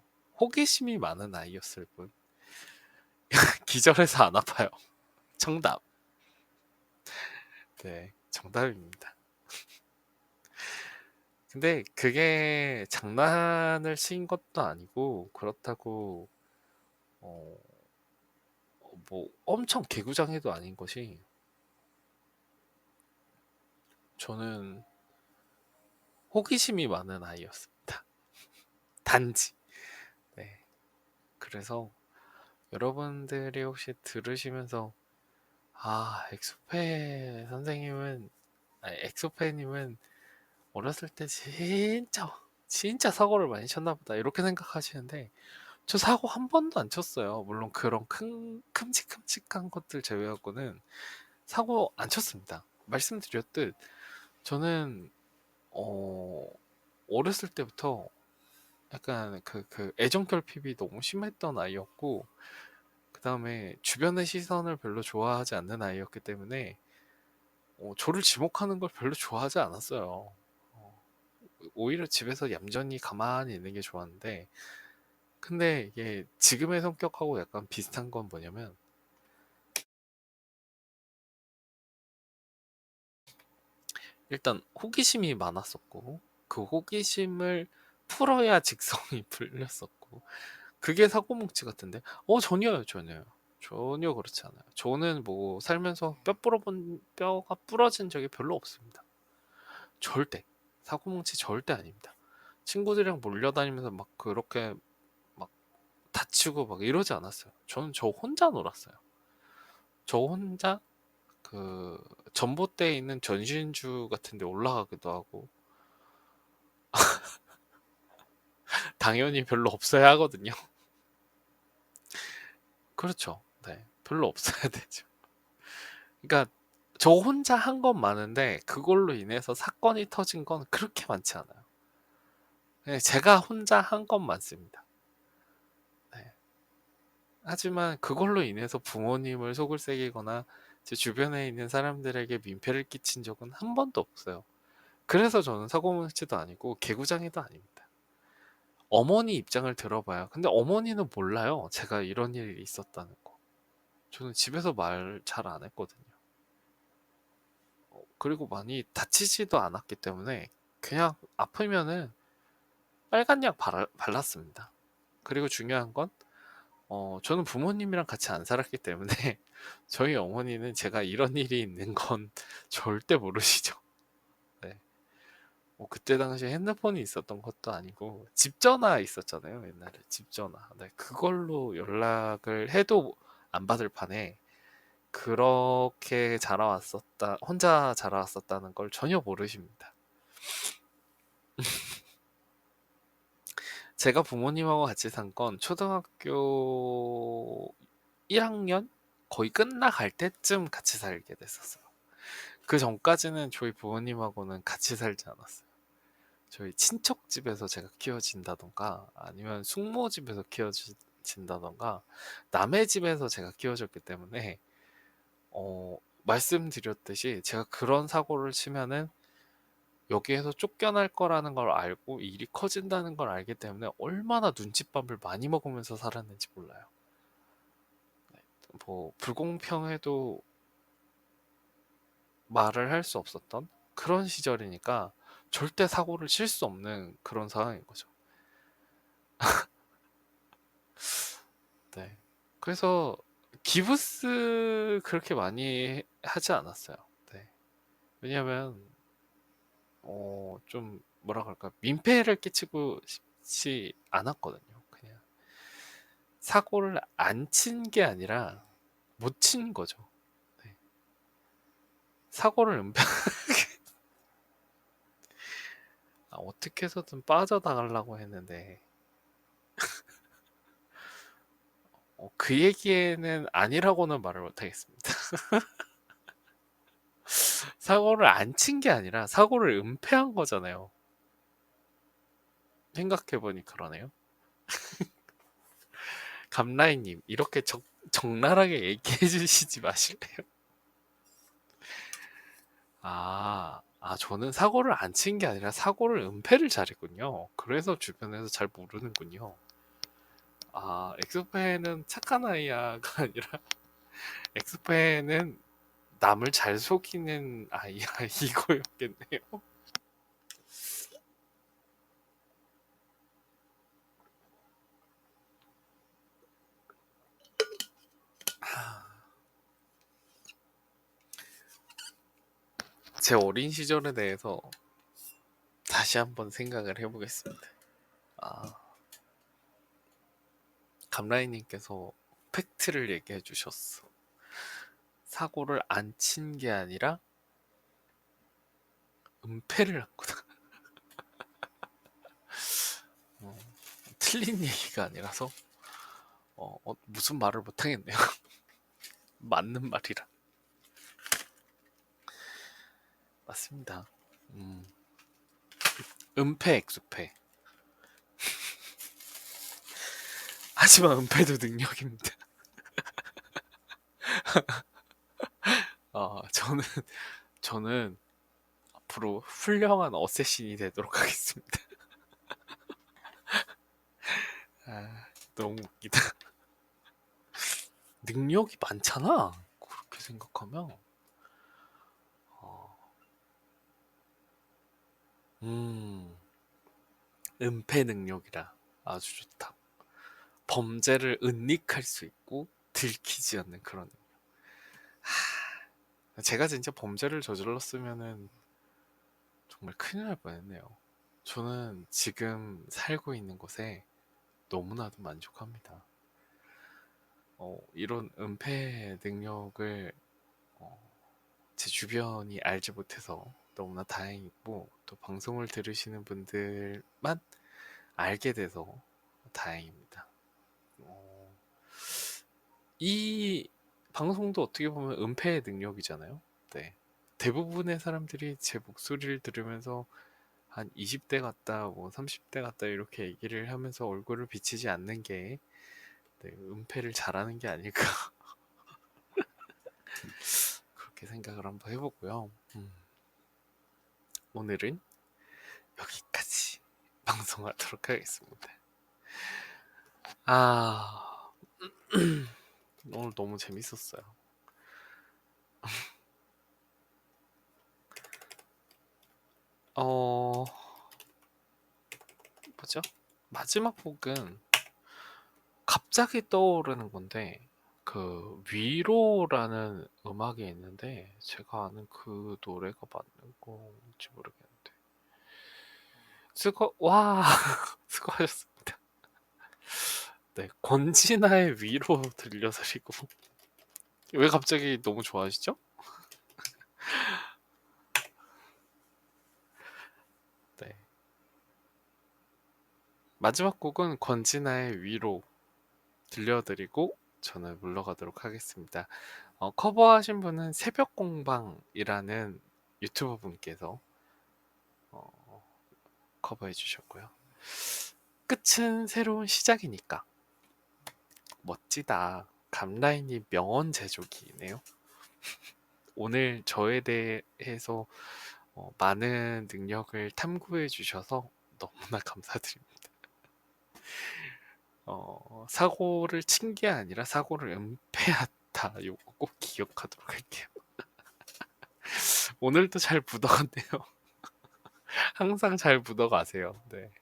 호기심이 많은 아이였을 뿐. 기절해서 안 아파요. 정답. 네, 정답입니다. 근데 그게 장난을 친 것도 아니고 그렇다고 어, 뭐 엄청 개구장해도 아닌 것이 저는 호기심이 많은 아이였습니다. 단지. 네. 그래서 여러분들이 혹시 들으시면서 엑소페 선생님은 엑소페님은 어렸을 때 진짜 사고를 많이 쳤나 보다 이렇게 생각하시는데 저 사고 한 번도 안 쳤어요. 물론 그런 큼직큼직한 것들 제외하고는 사고 안 쳤습니다. 말씀드렸듯 저는 어, 어렸을 때부터 약간 그 애정 결핍이 너무 심했던 아이였고 그 다음에 주변의 시선을 별로 좋아하지 않는 아이였기 때문에 저를 지목하는 걸 별로 좋아하지 않았어요. 어, 오히려 집에서 얌전히 가만히 있는 게 좋았는데 근데 이게 지금의 성격하고 약간 비슷한 건 뭐냐면 일단 호기심이 많았었고 그 호기심을 풀어야 직성이 풀렸었고 그게 사고뭉치 같은데 전혀요. 전혀 그렇지 않아요. 저는 뭐 살면서 뼈가 부러진 적이 별로 없습니다. 절대 사고뭉치 절대 아닙니다. 친구들이랑 몰려다니면서 막 그렇게 막 다치고 막 이러지 않았어요. 저는 저 혼자 놀았어요. 저 혼자 그 전봇대에 있는 전신주 같은 데 올라가기도 하고 당연히 별로 없어야 하거든요. 그렇죠. 네. 별로 없어야 되죠. 그러니까 저 혼자 한 건 많은데 그걸로 인해서 사건이 터진 건 그렇게 많지 않아요. 네, 제가 혼자 한 건 맞습니다. 네. 하지만 그걸로 인해서 부모님을 속을 새기거나 제 주변에 있는 사람들에게 민폐를 끼친 적은 한 번도 없어요. 그래서 저는 사고뭉치도 아니고 개구장이도 아닙니다. 어머니 입장을 들어봐요. 근데 어머니는 몰라요. 제가 이런 일이 있었다는 거. 저는 집에서 말 잘 안 했거든요. 그리고 많이 다치지도 않았기 때문에 그냥 아프면은 빨간 약 발랐습니다. 그리고 중요한 건 저는 부모님이랑 같이 안 살았기 때문에 저희 어머니는 제가 이런 일이 있는 건 절대 모르시죠. 네. 그때 당시에 핸드폰이 있었던 것도 아니고 집 전화 있었잖아요. 옛날에 집 전화. 네, 그걸로 연락을 해도 안 받을 판에 그렇게 자라왔었다, 혼자 자라왔었다는 걸 전혀 모르십니다. 제가 부모님하고 같이 산 건 초등학교 1학년 거의 끝나갈 때쯤 같이 살게 됐었어요. 그 전까지는 저희 부모님하고는 같이 살지 않았어요. 저희 친척 집에서 제가 키워진다던가 아니면 숙모 집에서 키워진다던가 남의 집에서 제가 키워졌기 때문에 말씀드렸듯이 제가 그런 사고를 치면은 여기에서 쫓겨날 거라는 걸 알고 일이 커진다는 걸 알기 때문에 얼마나 눈칫밥을 많이 먹으면서 살았는지 몰라요. 뭐 불공평해도 말을 할 수 없었던 그런 시절이니까 절대 사고를 칠 수 없는 그런 상황인 거죠. 네. 그래서 기부스 그렇게 많이 하지 않았어요. 네. 왜냐면 좀 뭐라 그럴까 민폐를 끼치고 싶지 않았거든요. 그냥 사고를 안 친 게 아니라 못 친 거죠. 네. 사고를 어떻게 해서든 빠져나가려고 했는데 그 얘기에는 아니라고는 말을 못하겠습니다. 사고를 안 친 게 아니라 사고를 은폐한 거잖아요. 생각해보니 그러네요. 감라이님 이렇게 적나라하게 얘기해 주시지 마실래요? 저는 사고를 안 친 게 아니라 사고를 은폐를 잘했군요. 그래서 주변에서 잘 모르는군요. 엑스페는 착한 아이야가 아니라 엑스페는 남을 잘 속이는 아이야 이거였겠네요. 제 어린 시절에 대해서 다시 한번 생각을 해보겠습니다. 감라이님께서 팩트를 얘기해 주셨어. 사고를 안 친 게 아니라 은폐를 한 거다. 틀린 얘기가 아니라서 무슨 말을 못 하겠네요. 맞는 말이라. 맞습니다. 은폐, 액수폐. 하지만 은폐도 능력입니다. 저는 앞으로 훌륭한 어쌔신이 되도록 하겠습니다. 너무 웃기다. 능력이 많잖아. 그렇게 생각하면. 은폐 능력이라 아주 좋다. 범죄를 은닉할 수 있고 들키지 않는 그런 능력. 제가 진짜 범죄를 저질렀으면은 정말 큰일 날 뻔했네요. 저는 지금 살고 있는 곳에 너무나도 만족합니다. 이런 은폐 능력을 제 주변이 알지 못해서 너무나 다행이고 또 방송을 들으시는 분들만 알게 돼서 다행입니다. 이 방송도 어떻게 보면 은폐의 능력이잖아요. 네. 대부분의 사람들이 제 목소리를 들으면서 한 20대 같다, 뭐 30대 같다 이렇게 얘기를 하면서 얼굴을 비치지 않는 게 네, 은폐를 잘하는 게 아닐까 그렇게 생각을 한번 해보고요. 오늘은 여기까지 방송하도록 하겠습니다. 아, 오늘 너무 재밌었어요. 뭐죠? 마지막 곡은 갑자기 떠오르는 건데 그 위로라는 음악이 있는데 제가 아는 그 노래가 맞는 건지 모르겠는데 와 수고하셨습니다. 네, 권진아의 위로 들려드리고 왜 갑자기 너무 좋아하시죠? 네, 마지막 곡은 권진아의 위로 들려드리고 저는 물러가도록 하겠습니다. 커버하신 분은 새벽공방이라는 유튜버 분께서 커버해 주셨고요. 끝은 새로운 시작이니까. 멋지다. 감라인이 명언 제조기네요. 오늘 저에 대해서 많은 능력을 탐구해 주셔서 너무나 감사드립니다. 사고를 친 게 아니라 사고를 은폐했다. 요거 꼭 기억하도록 할게요. 오늘도 잘 묻어갔네요. 항상 잘 묻어가세요. 네.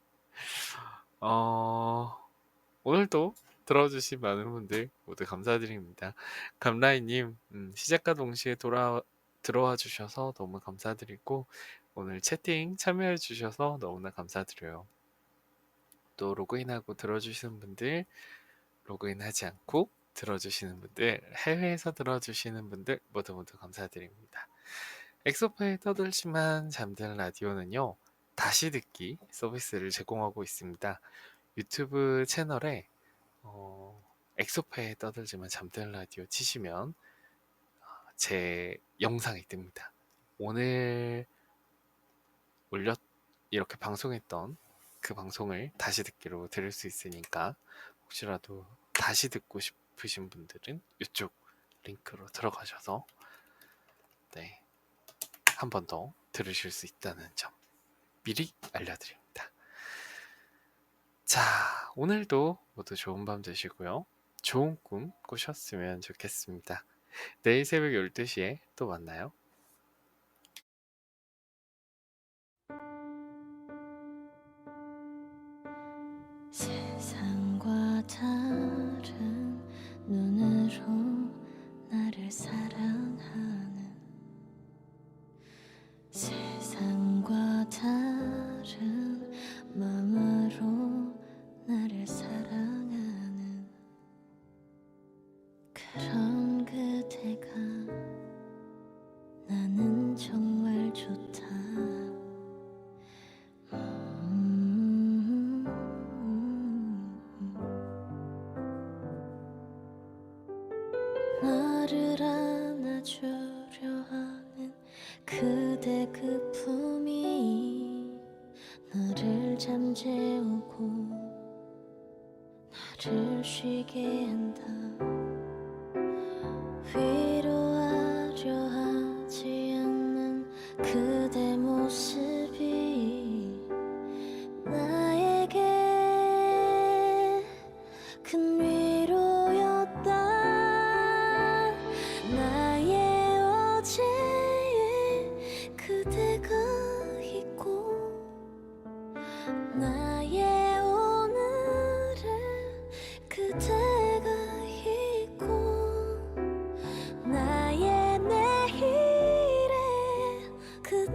오늘도 들어주신 많은 분들 모두 감사드립니다. 감라이님, 시작과 동시에 들어와 주셔서 너무 감사드리고, 오늘 채팅 참여해 주셔서 너무나 감사드려요. 또 로그인하고 들어주시는 분들, 로그인하지 않고 들어주시는 분들, 해외에서 들어주시는 분들 모두 감사드립니다. 엑소파의 떠들지만 잠드는 라디오는요, 다시 듣기 서비스를 제공하고 있습니다. 유튜브 채널에 엑소파의 떠들지만 잠드는 라디오 치시면 제 영상이 뜹니다. 오늘 이렇게 방송했던 그 방송을 다시 듣기로 들을 수 있으니까 혹시라도 다시 듣고 싶으신 분들은 이쪽 링크로 들어가셔서 네, 한 번 더 들으실 수 있다는 점 미리 알려드립니다. 자, 오늘도 모두 좋은 밤 되시고요. 좋은 꿈 꾸셨으면 좋겠습니다. 내일 새벽 12시에 또 만나요. 세상과 다른 눈으로 나를 사랑하는 세상과 다른 마음으로 나를 사랑하는 그런 그대가 나는 정말 좋다. 나를 안아주려 하는 그대 그 품이 나를 잠재우고 나를 쉬게 한다. 위로하려 하지 않는 그대 모습이 나에게 큰 위로였다. 나의 어제에 그대가 있고 나의 오늘에 그대가 있고 나의 내일에 그대가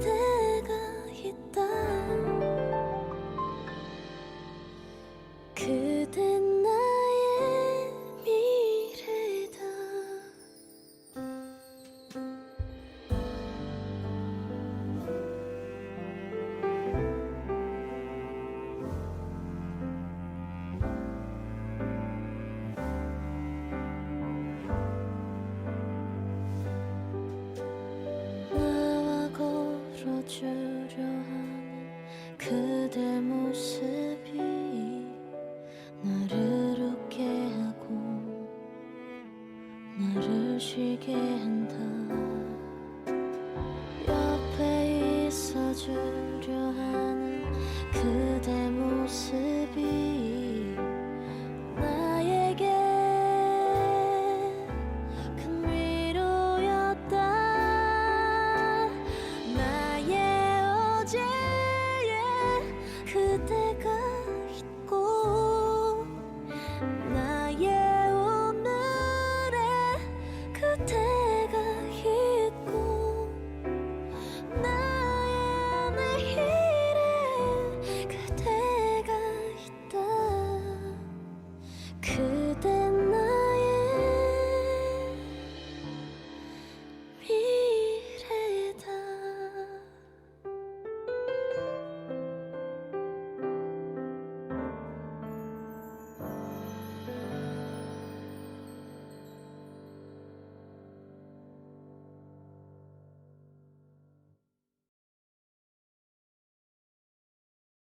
나를 쉬게 한다. 옆에 있어주려 하는 그대